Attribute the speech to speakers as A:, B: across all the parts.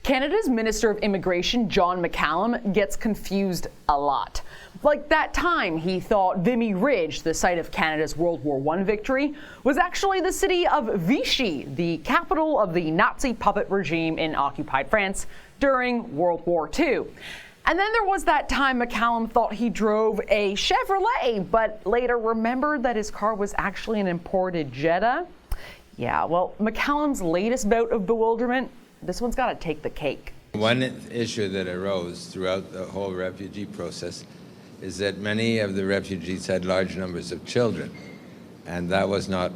A: Canada's Minister of Immigration, John McCallum, gets confused a lot. Like that time he thought Vimy Ridge, the site of Canada's World War I victory, was actually the city of Vichy, the capital of the Nazi puppet regime in occupied France during World War II. And then there was that time McCallum thought he drove a Chevrolet, but later remembered that his car was actually an imported Jetta. Yeah, well, McCallum's latest bout of bewilderment, this one's got to take the cake.
B: One issue that arose throughout the whole refugee process is that many of the refugees had large numbers of children, and that was not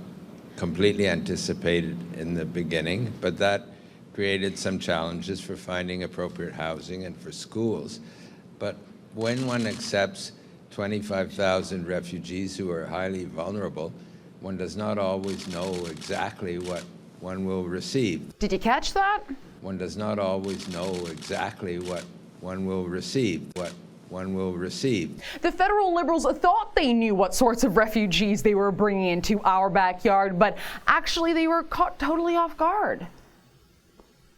B: completely anticipated in the beginning, but that created some challenges for finding appropriate housing and for schools. But when one accepts 25,000 refugees who are highly vulnerable, one does not always know exactly what one will receive.
A: Did you catch that?
B: One does not always know exactly what one will receive.
A: The federal Liberals thought they knew what sorts of refugees they were bringing into our backyard, but actually they were caught totally off guard.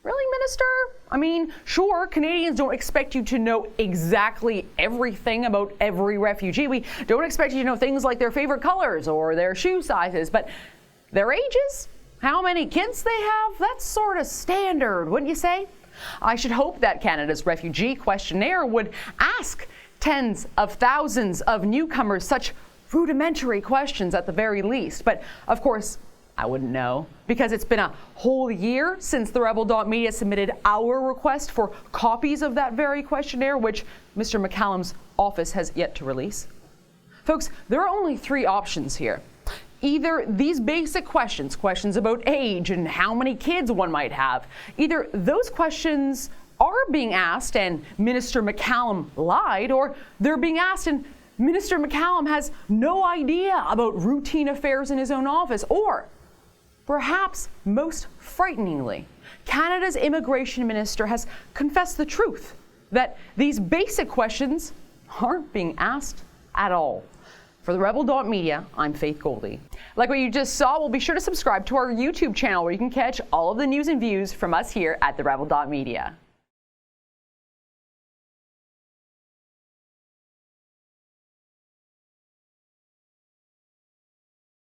A: Really, Minister? I mean, sure, Canadians don't expect you to know exactly everything about every refugee. We don't expect you to know things like their favorite colors or their shoe sizes, but their ages, how many kids they have, that's sort of standard, wouldn't you say? I should hope that Canada's refugee questionnaire would ask tens of thousands of newcomers such rudimentary questions at the very least. But of course, I wouldn't know, because it's been a whole year since the Rebel.media submitted our request for copies of that very questionnaire, which Mr. McCallum's office has yet to release. Folks, there are only three options here. Either these basic questions about age and how many kids one might have, either those questions are being asked and Minister McCallum lied, or they're being asked and Minister McCallum has no idea about routine affairs in his own office, or perhaps most frighteningly, Canada's immigration minister has confessed the truth, that these basic questions aren't being asked at all. For the Rebel.media, I'm Faith Goldie. Like what you just saw, we'll be sure to subscribe to our YouTube channel where you can catch all of the news and views from us here at the Rebel.media.